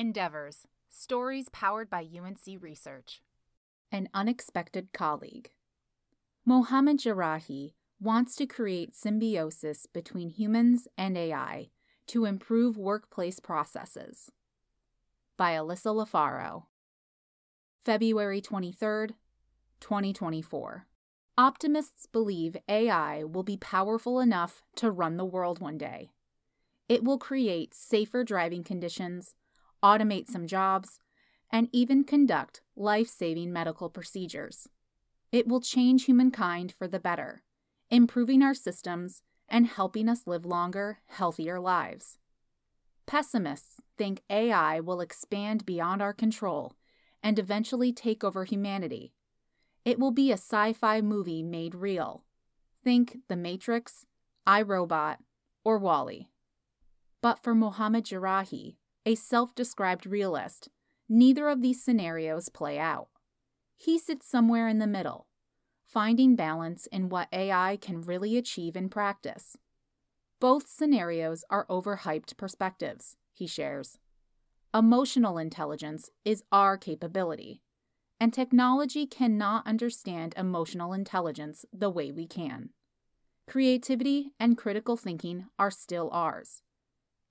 Endeavors, stories powered by UNC Research. An unexpected colleague. Mohammad Jarrahi wants to create symbiosis between humans and AI to improve workplace processes. By Alyssa LaFaro. February 23, 2024. Optimists believe AI will be powerful enough to run the world one day. It will create safer driving conditions, automate some jobs, and even conduct life-saving medical procedures. It will change humankind for the better, improving our systems and helping us live longer, healthier lives. Pessimists think AI will expand beyond our control and eventually take over humanity. It will be a sci-fi movie made real. Think The Matrix, I, Robot, or WALL-E. But for Mohammad Jarrahi, a self-described realist, neither of these scenarios play out. He sits somewhere in the middle, finding balance in what AI can really achieve in practice. Both scenarios are overhyped perspectives, he shares. Emotional intelligence is our capability, and technology cannot understand emotional intelligence the way we can. Creativity and critical thinking are still ours.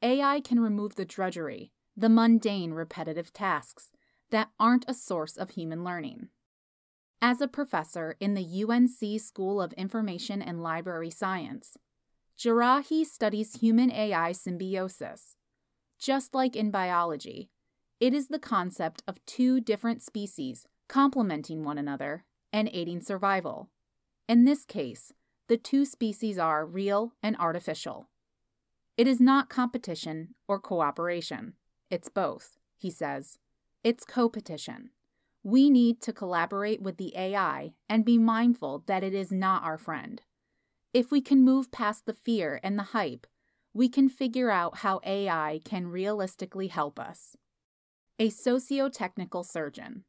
AI can remove the drudgery, the mundane, repetitive tasks that aren't a source of human learning. As a professor in the UNC School of Information and Library Science, Jarrahi studies human-AI symbiosis. Just like in biology, it is the concept of two different species complementing one another and aiding survival. In this case, the two species are real and artificial. It is not competition or cooperation. It's both, he says. It's co-petition. We need to collaborate with the AI and be mindful that it is not our friend. If we can move past the fear and the hype, we can figure out how AI can realistically help us. A socio-technical surgeon.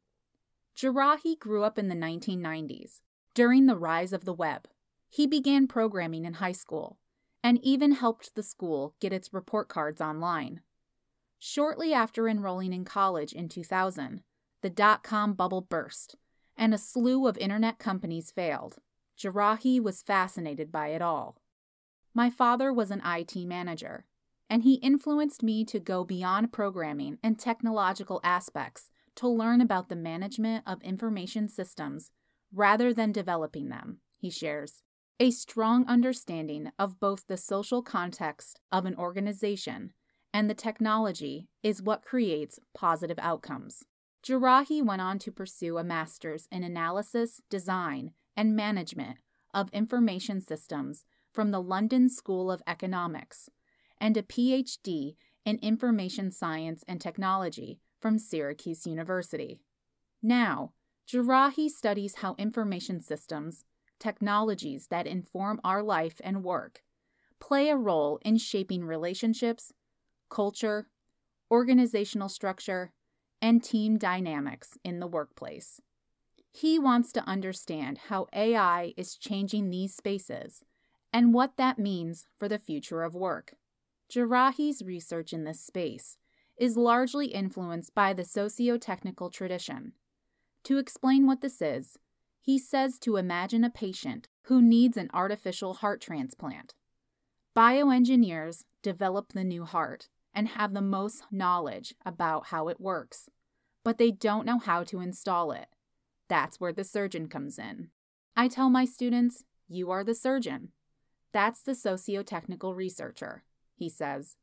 Jarrahi grew up in the 1990s, during the rise of the web. He began programming in high school, and even helped the school get its report cards online. Shortly after enrolling in college in 2000, the dot-com bubble burst, and a slew of internet companies failed. Jarrahi was fascinated by it all. My father was an IT manager, and he influenced me to go beyond programming and technological aspects to learn about the management of information systems rather than developing them, he shares. A strong understanding of both the social context of an organization and the technology is what creates positive outcomes. Jarrahi went on to pursue a master's in analysis, design, and management of information systems from the London School of Economics and a PhD in information science and technology from Syracuse University. Now, Jarrahi studies how information systems, technologies that inform our life and work, play a role in shaping relationships, culture, organizational structure, and team dynamics in the workplace. He wants to understand how AI is changing these spaces and what that means for the future of work. Jarrahi's research in this space is largely influenced by the socio-technical tradition. To explain what this is, he says to imagine a patient who needs an artificial heart transplant. Bioengineers develop the new heart and have the most knowledge about how it works, but they don't know how to install it. That's where the surgeon comes in. I tell my students, you are the surgeon. That's the socio-technical researcher, he says.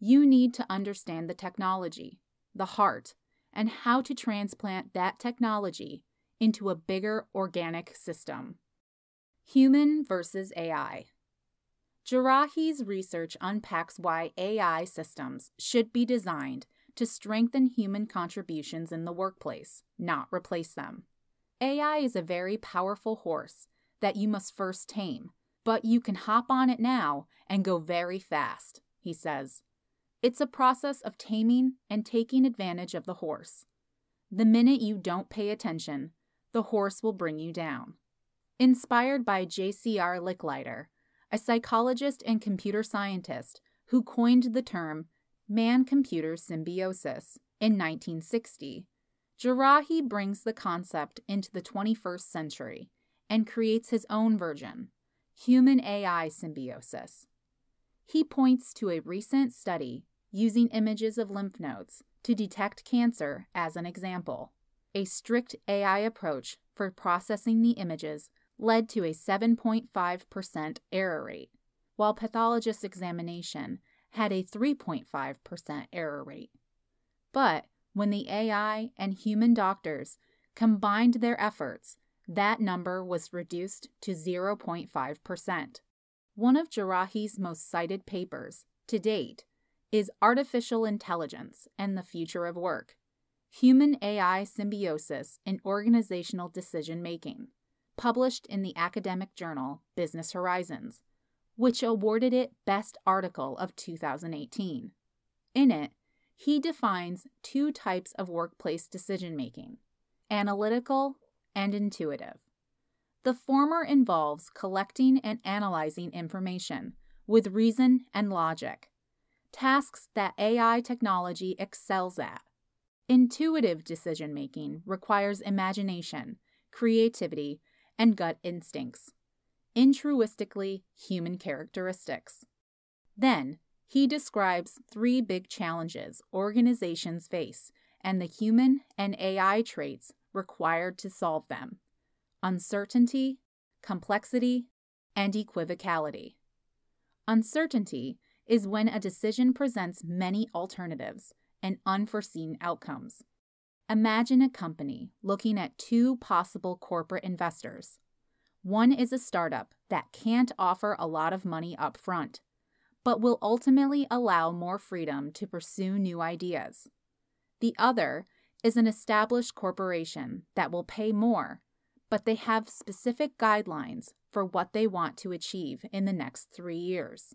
You need to understand the technology, the heart, and how to transplant that technology into a bigger organic system. Human versus AI. Jarrahi's research unpacks why AI systems should be designed to strengthen human contributions in the workplace, not replace them. AI is a very powerful horse that you must first tame, but you can hop on it now and go very fast, he says. It's a process of taming and taking advantage of the horse. The minute you don't pay attention, the horse will bring you down. Inspired by J.C.R. Licklider, a psychologist and computer scientist who coined the term man-computer symbiosis In 1960, Jarrahi brings the concept into the 21st century and creates his own version, human-AI symbiosis. He points to a recent study using images of lymph nodes to detect cancer as an example. A strict AI approach for processing the images led to a 7.5% error rate, while pathologist examination had a 3.5% error rate. But when the AI and human doctors combined their efforts, that number was reduced to 0.5%. One of Jarrahi's most cited papers, to date, is Artificial Intelligence and the Future of Work, Human-AI Symbiosis in Organizational Decision-Making, published in the academic journal Business Horizons, which awarded it Best Article of 2018. In it, he defines two types of workplace decision-making, analytical and intuitive. The former involves collecting and analyzing information with reason and logic, tasks that AI technology excels at. Intuitive decision-making requires imagination, creativity, and gut instincts, intruistically human characteristics. Then, he describes three big challenges organizations face and the human and AI traits required to solve them: uncertainty, complexity, and equivocality. Uncertainty is when a decision presents many alternatives and unforeseen outcomes. Imagine a company looking at two possible corporate investors. One is a startup that can't offer a lot of money up front, but will ultimately allow more freedom to pursue new ideas. The other is an established corporation that will pay more, but they have specific guidelines for what they want to achieve in the next 3 years.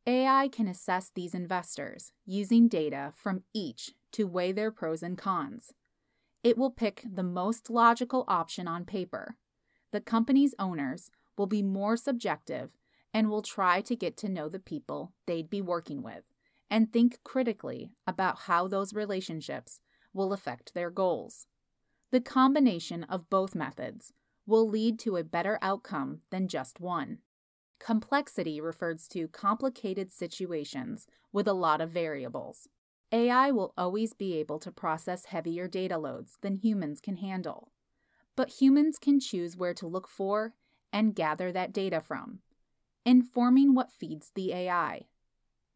AI can assess these investors using data from each to weigh their pros and cons. It will pick the most logical option on paper. The company's owners will be more subjective and will try to get to know the people they'd be working with and think critically about how those relationships will affect their goals. The combination of both methods will lead to a better outcome than just one. Complexity refers to complicated situations with a lot of variables. AI will always be able to process heavier data loads than humans can handle, but humans can choose where to look for and gather that data from, informing what feeds the AI.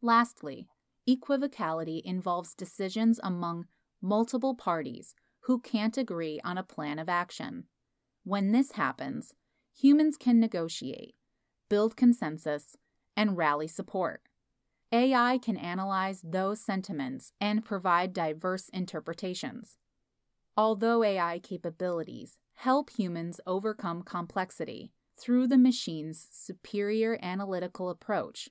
Lastly, equivocality involves decisions among multiple parties who can't agree on a plan of action. When this happens, humans can negotiate, build consensus, and rally support. AI can analyze those sentiments and provide diverse interpretations. Although AI capabilities help humans overcome complexity through the machine's superior analytical approach,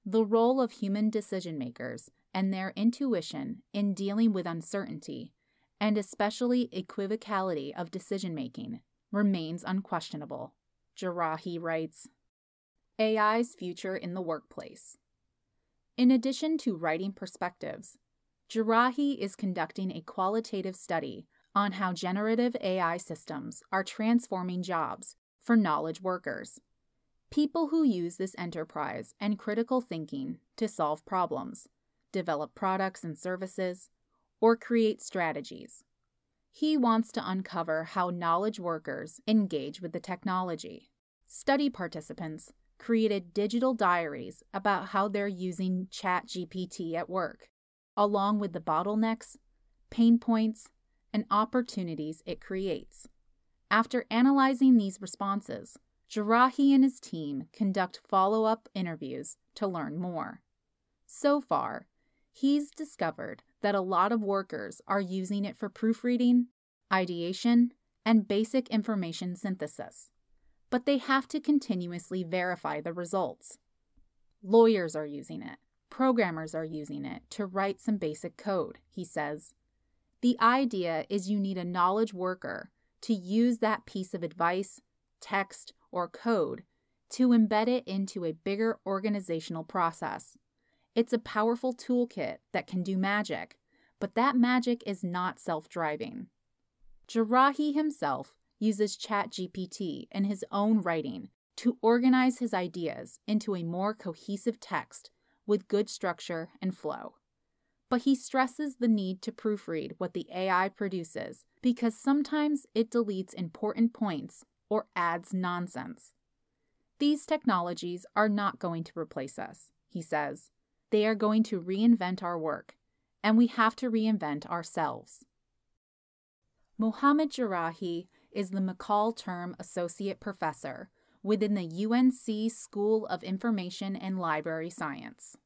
the role of human decision-makers and their intuition in dealing with uncertainty, and especially equivocality of decision-making, remains unquestionable. Jarrahi writes, AI's future in the workplace. In addition to writing perspectives, Jarrahi is conducting a qualitative study on how generative AI systems are transforming jobs for knowledge workers, people who use this enterprise and critical thinking to solve problems, develop products and services, or create strategies. He wants to uncover how knowledge workers engage with the technology. Study participants created digital diaries about how they're using ChatGPT at work, along with the bottlenecks, pain points, and opportunities it creates. After analyzing these responses, Jarrahi and his team conduct follow-up interviews to learn more. So far, he's discovered that a lot of workers are using it for proofreading, ideation, and basic information synthesis, but they have to continuously verify the results. Lawyers are using it. Programmers are using it to write some basic code, he says. The idea is you need a knowledge worker to use that piece of advice, text, or code to embed it into a bigger organizational process. It's a powerful toolkit that can do magic, But that magic is not self-driving. Jarrahi himself uses ChatGPT in his own writing to organize his ideas into a more cohesive text with good structure and flow. But he stresses the need to proofread what the AI produces because sometimes it deletes important points or adds nonsense. These technologies are not going to replace us, he says. They are going to reinvent our work, and we have to reinvent ourselves. Mohammad Jarrahi is the McCall-Term Associate Professor within the UNC School of Information and Library Science.